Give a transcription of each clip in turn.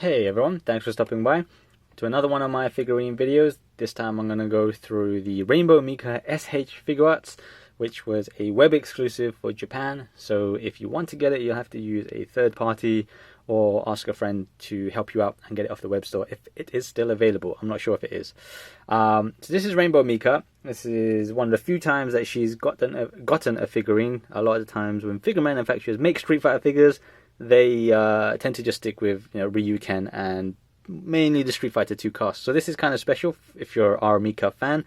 Hey everyone, thanks for stopping by to another one of my figurine videos. This time I'm going to go through the Rainbow Mika S.H.Figuarts, which was a web exclusive for Japan. So if you want to get it, you'll have to use a third party or ask a friend to help you out and get it off the web store if it is still available. I'm not sure if it is. So this is Rainbow Mika. This is one of the few times that she's gotten a figurine. A lot of the times when figure manufacturers make Street Fighter figures, they tend to just stick with Ryu, Ken, and mainly the Street Fighter 2 cast. So this is kind of special if you're an R.Mika fan.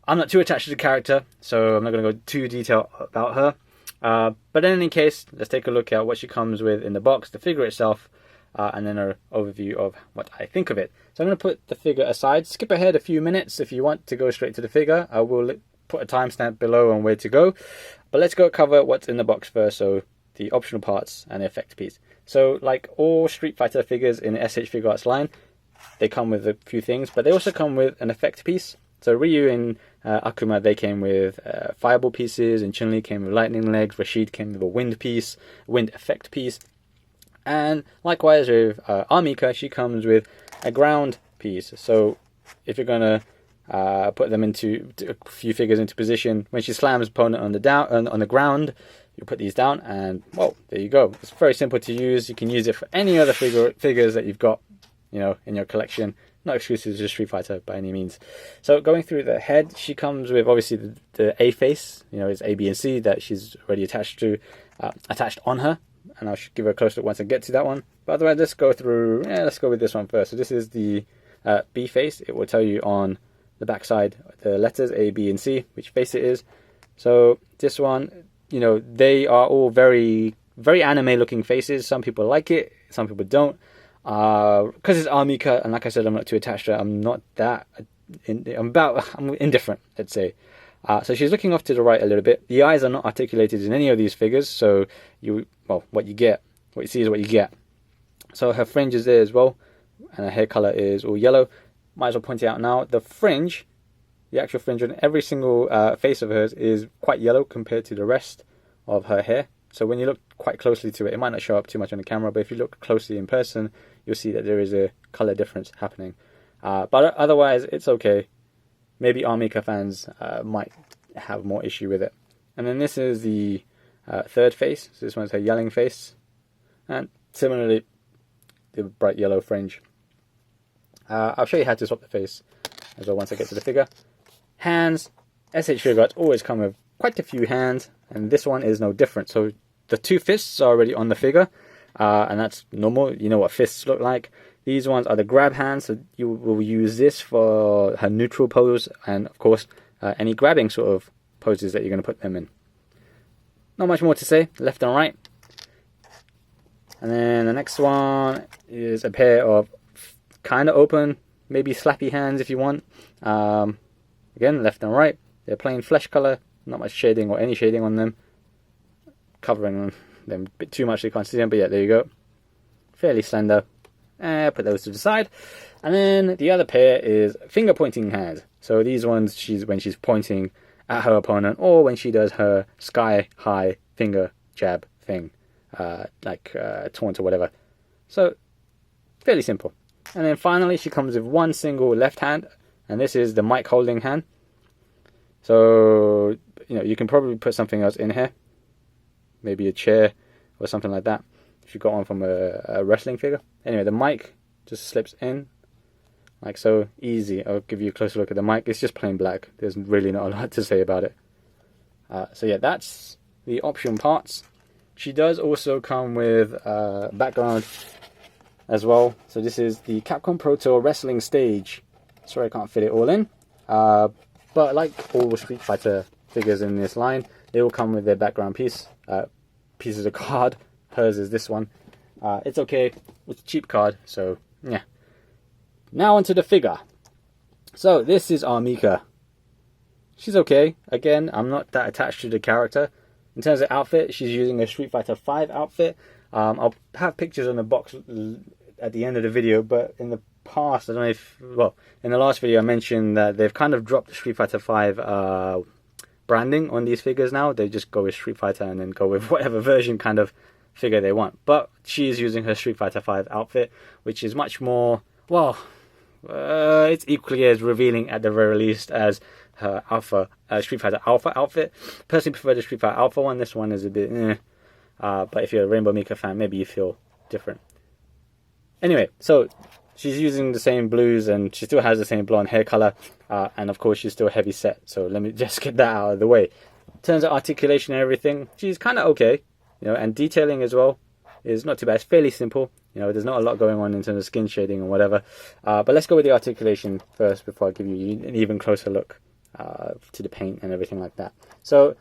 I'm not too attached to the character, so I'm not going to go too detailed about her. But in any case, let's take a look at what she comes with in the box, the figure itself, and then an overview of what I think of it. So I'm going to put the figure aside, skip ahead a few minutes if you want to go straight to the figure. I will put a timestamp below on where to go. But let's go cover what's in the box first, so the optional parts and the effect piece. So like all Street Fighter figures in the S.H.Figuarts line, they come with a few things, but they also come with an effect piece. So Ryu and Akuma, they came with fireball pieces, and Chun-Li came with lightning legs, Rashid came with a wind piece, wind effect piece. And likewise with R.Mika, she comes with a ground piece. So if you're going to put them into a few figures into position, when she slams opponent on the ground, you put these down and, well, there you go. It's very simple to use. You can use it for any other figures that you've got, in your collection. Not exclusive to Street Fighter by any means. So going through the head, she comes with obviously the A face, it's A, B, and C that she's already attached on her. And I'll give her a close look once I get to that one. But otherwise, let's go with this one first. So this is the B face. It will tell you on the back side the letters A, B, and C, which face it is. So this one, they are all very, very anime looking faces. Some people like it, some people don't. Because it's R.Mika, and like I said, I'm not too attached to it. I'm not that, I'm indifferent, let's say. So she's looking off to the right a little bit. The eyes are not articulated in any of these figures, so what you see is what you get. So her fringe is there as well, and her hair color is all yellow. Might as well point it out now. The fringe, the actual fringe on every single face of hers is quite yellow compared to the rest of her hair. So when you look quite closely to it, it might not show up too much on the camera, but if you look closely in person, you'll see that there is a color difference happening. But otherwise, it's okay. Maybe R.Mika fans might have more issue with it. And then this is the third face. So this one's her yelling face. And similarly, the bright yellow fringe. I'll show you how to swap the face as well once I get to the figure. Hands. S.H.Figuarts always come with quite a few hands, and this one is no different. So the two fists are already on the figure, and that's normal. You know what fists look like. These ones are the grab hands, so you will use this for her neutral pose, and of course, any grabbing sort of poses that you're going to put them in. Not much more to say, left and right. And then the next one is a pair of kind of open, maybe slappy hands if you want. Again, left and right. They're plain flesh color, not much shading or any shading on them. Covering them a bit too much so you can't see them, but yeah, there you go. Fairly slender. Put those to the side. And then the other pair is finger pointing hands. So these ones, when she's pointing at her opponent, or when she does her sky high finger jab thing, like taunt or whatever. So fairly simple. And then finally, she comes with one single left hand, and this is the mic holding hand. So you can probably put something else in here, maybe a chair or something like that, if you got one from a wrestling figure. Anyway, the mic just slips in, like so, easy. I'll give you a closer look at the mic. It's just plain black. There's really not a lot to say about it. So yeah, that's the option parts. She does also come with background as well. So this is the Capcom Pro Tour Wrestling Stage. Sorry I can't fit it all in. But like all Street Fighter figures in this line, they all come with their background pieces of card. Hers is this one. It's okay. It's a cheap card, so yeah. Now onto the figure. So this is R.Mika. She's okay. Again, I'm not that attached to the character. In terms of outfit, she's using a Street Fighter 5 outfit. I'll have pictures on the box at the end of the video, but in the past, I don't know if, in the last video I mentioned that they've kind of dropped the Street Fighter 5 branding on these figures now. They just go with Street Fighter and then go with whatever version kind of figure they want. But she is using her Street Fighter V outfit, which is much more, well, it's equally as revealing at the very least as her Street Fighter Alpha outfit. Personally prefer the Street Fighter Alpha one. This one is a bit but if you're a Rainbow Mika fan, maybe you feel different. Anyway, so she's using the same blues and she still has the same blonde hair color, and of course she's still heavy set, so let me just get that out of the way. In terms of articulation and everything, she's kind of okay, and detailing as well is not too bad. It's fairly simple, there's not a lot going on in terms of skin shading and whatever, but let's go with the articulation first before I give you an even closer look to the paint and everything like that. So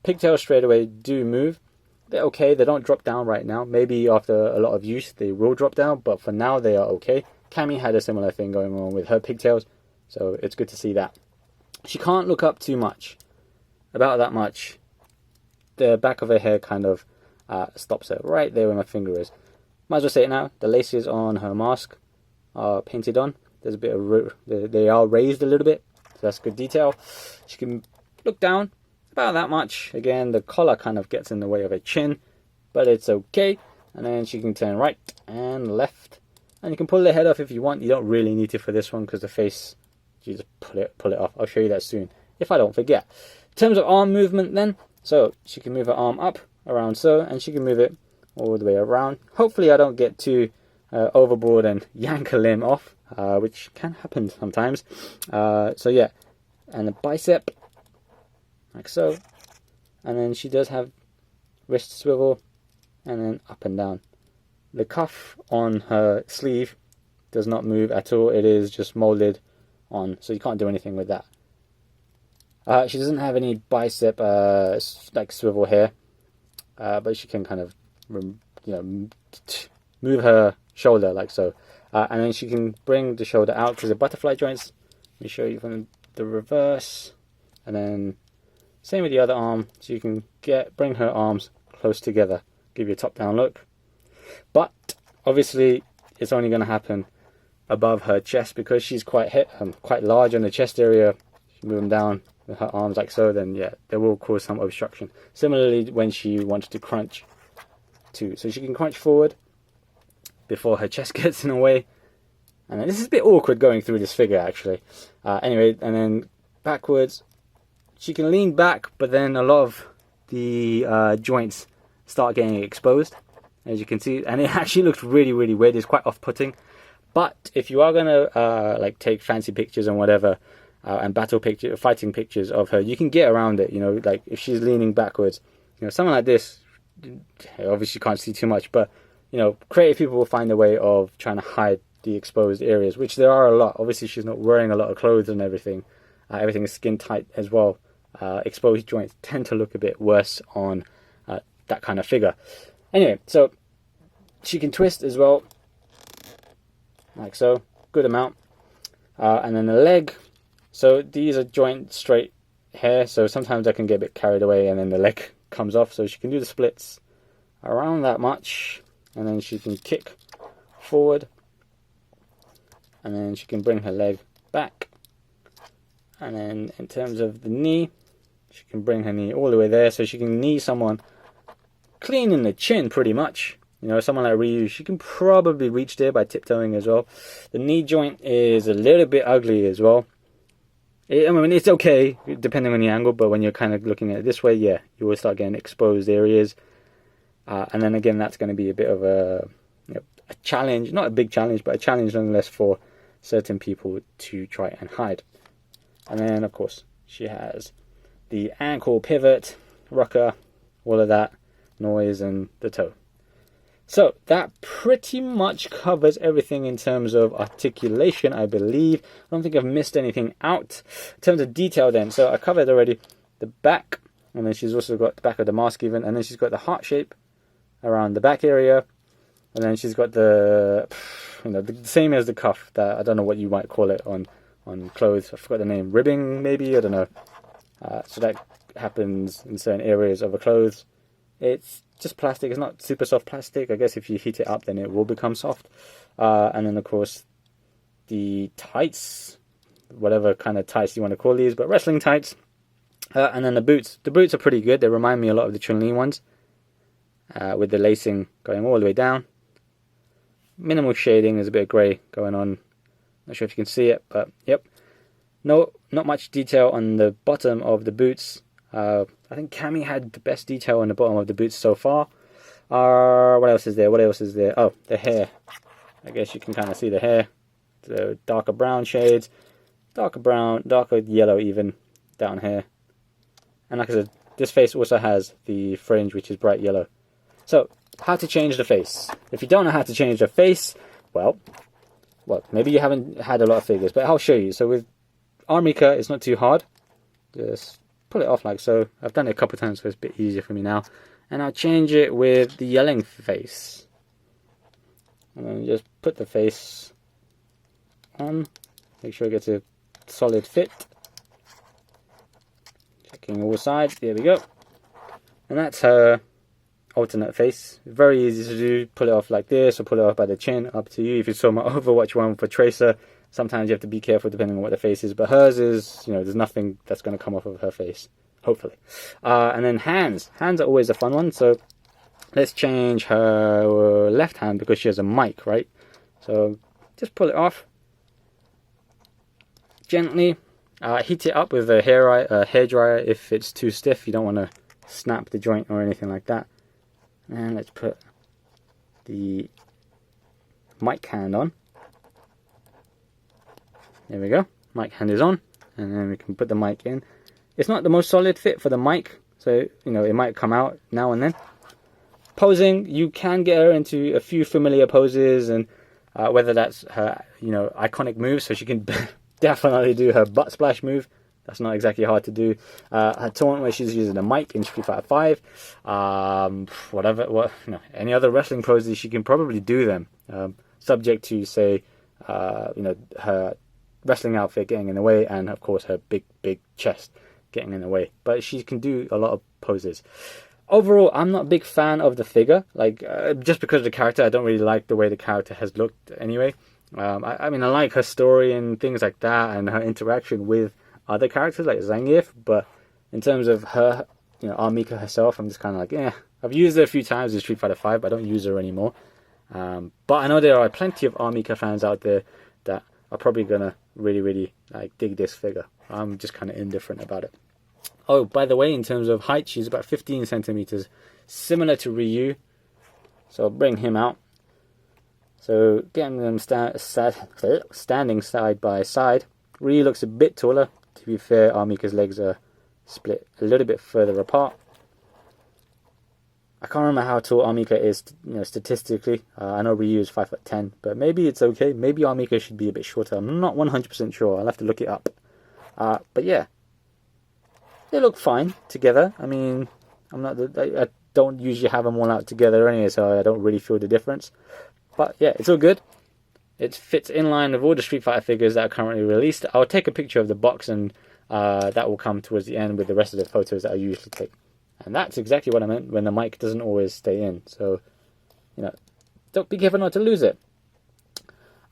pigtails straight away do move. They're okay. They don't drop down right now. Maybe after a lot of use they will drop down, but for now they are okay. Cammy had a similar thing going on with her pigtails, so it's good to see that. She can't look up too much, about that much. The back of her hair kind of stops her right there where my finger is. Might as well say it now. The laces on her mask are painted on. There's a bit of they are raised a little bit, so that's good detail. She can look down about that much. Again, the collar kind of gets in the way of her chin, but it's okay. And then she can turn right and left, and you can pull the head off if you want. You don't really need to for this one because the face, you just pull it off. I'll show you that soon if I don't forget. In terms of arm movement then, so she can move her arm up around so, and she can move it all the way around. Hopefully I don't get too overboard and yank a limb off, which can happen sometimes. So yeah, and the bicep like so, and then she does have wrist swivel, and then up and down. The cuff on her sleeve does not move at all. It is just molded on, so you can't do anything with that. She doesn't have any bicep like swivel here, but she can kind of move her shoulder like so, and then she can bring the shoulder out because the butterfly joints. Let me show you from the reverse, and then same with the other arm, so you can bring her arms close together, give you a top-down look. But obviously, it's only going to happen above her chest because she's quite large on the chest area. If you move them down with her arms like so, then yeah, they will cause some obstruction. Similarly, when she wants to crunch too, so she can crunch forward before her chest gets in the way. And then, this is a bit awkward going through this figure actually. Anyway, and then backwards. She can lean back, but then a lot of the joints start getting exposed, as you can see, and it actually looks really, really weird. It's quite off-putting. But if you are gonna like take fancy pictures and whatever, and fighting pictures of her, you can get around it. Like if she's leaning backwards, something like this. Obviously, you can't see too much, but creative people will find a way of trying to hide the exposed areas, which there are a lot. Obviously, she's not wearing a lot of clothes and everything. Everything is skin tight as well. Exposed joints tend to look a bit worse on that kind of figure. Anyway, so she can twist as well, like so, good amount. And then the leg, so these are joint straight here, so sometimes I can get a bit carried away and then the leg comes off, so she can do the splits around that much, and then she can kick forward, and then she can bring her leg back. And then in terms of the knee, she can bring her knee all the way there, so she can knee someone clean in the chin pretty much. Someone like Ryu, she can probably reach there by tiptoeing as well. The knee joint is a little bit ugly as well. It's okay depending on the angle, but when you're kind of looking at it this way, yeah, you will start getting exposed areas. And then again, that's going to be a bit of a challenge, not a big challenge, but a challenge nonetheless for certain people to try and hide. And then, of course, she has the ankle pivot, rocker, all of that noise, and the toe. So that pretty much covers everything in terms of articulation, I believe. I don't think I've missed anything out. In terms of detail then, so I covered already the back, and then she's also got the back of the mask even, and then she's got the heart shape around the back area, and then she's got the same as the cuff, that I don't know what you might call it on clothes. I forgot the name. Ribbing, maybe? I don't know. So that happens in certain areas of the clothes. It's just plastic. It's not super soft plastic. I guess if you heat it up, then it will become soft. And then, of course, the tights, whatever kind of tights you want to call these, but wrestling tights. And then the boots. The boots are pretty good. They remind me a lot of the Chun-Li ones. with the lacing going all the way down. Minimal shading, there's a bit of grey going on. Not sure if you can see it, but yep. No, not much detail on the bottom of the boots. I think Cammy had the best detail on the bottom of the boots so far. What else is there? What else is there? Oh, the hair. I guess you can kind of see the hair. The darker brown shades. Darker brown, darker yellow even down here. And like I said, this face also has the fringe, which is bright yellow. So, how to change the face. If you don't know how to change the face, well, maybe you haven't had a lot of figures, but I'll show you. So with R.Mika, it's not too hard. Just pull it off like so. I've done it a couple of times, so it's a bit easier for me now. And I'll change it with the yelling face. And then just put the face on. Make sure it gets a solid fit. Checking all sides. There we go. And that's her alternate face. Very easy to do. Pull it off like this, or pull it off by the chin. Up to you. If you saw my Overwatch one for Tracer, sometimes you have to be careful depending on what the face is. But hers is, you know, there's nothing that's going to come off of her face. Hopefully. And then hands. Hands are always a fun one. So let's change her left hand because she has a mic, right? So just pull it off. Gently. Heat it up with a hairdryer if it's too stiff. You don't want to snap the joint or anything like that. And let's put the mic hand on. There we go. Mic hand is on. And then we can put the mic in. It's not the most solid fit for the mic, so you know it might come out now and then. Posing, you can get her into a few familiar poses, and whether that's her, you know, iconic moves, so she can definitely do her butt splash move. That's not exactly hard to do. Her taunt where she's using a mic in Street Fighter 5. Any other wrestling poses, she can probably do them. Subject to, say, her wrestling outfit getting in the way, and of course her big chest getting in the way. But she can do a lot of poses. Overall, I'm not a big fan of the figure. Just because of the character, I don't really like the way the character has looked anyway. I mean, I like her story and things like that, and her interaction with other characters like Zangief, but in terms of her, you know, R.Mika herself, I'm just kind of like, yeah. I've used her a few times in Street Fighter 5, but I don't use her anymore. But I know there are plenty of R.Mika fans out there that are probably gonna really like dig this figure. I'm just kind of indifferent about it. Oh, by the way, in terms of height, she's about 15 centimeters, similar to Ryu. So I'll bring him out. So getting them standing side by side. Ryu looks a bit taller. To be fair, R.Mika's legs are split a little bit further apart. I can't remember how tall R.Mika is, you know, statistically. I know Ryu is 5'10", but maybe it's okay. Maybe R.Mika should be a bit shorter. I'm not 100% sure. I'll have to look it up. But yeah, they look fine together. I mean, I don't usually have them all out together anyway, so I don't really feel the difference. But yeah, it's all good. It fits in line with all the Street Fighter figures that are currently released. I'll take a picture of the box, and that will come towards the end with the rest of the photos that I usually take. And that's exactly what I meant when the mic doesn't always stay in. So, you know, don't be careful not to lose it.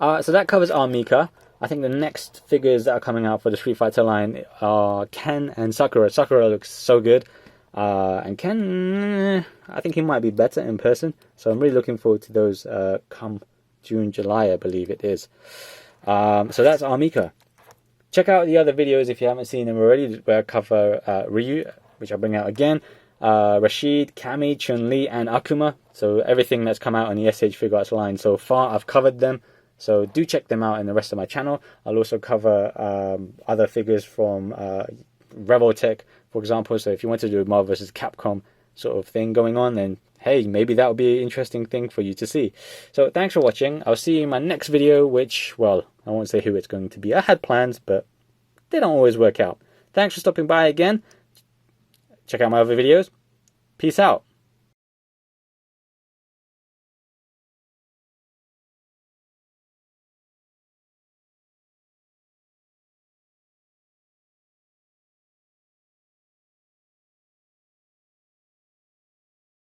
So that covers R.Mika. I think the next figures that are coming out for the Street Fighter line are Ken and Sakura. Sakura looks so good. And Ken, I think he might be better in person. So I'm really looking forward to those come June, July, I believe it is. So that's R.Mika. Check out the other videos if you haven't seen them already, where I cover Ryu, which I'll bring out again, Rashid, Cammy, Chun-Li, and Akuma. So everything that's come out on the S.H.Figuarts line so far, I've covered them. So do check them out in the rest of my channel. I'll also cover other figures from Revoltech, for example. So if you want to do a Marvel vs. Capcom sort of thing going on, then hey, maybe that would be an interesting thing for you to see. So thanks for watching. I'll see you in my next video, which, well, I won't say who it's going to be. I had plans, but they don't always work out. Thanks for stopping by again. Check out my other videos. Peace out.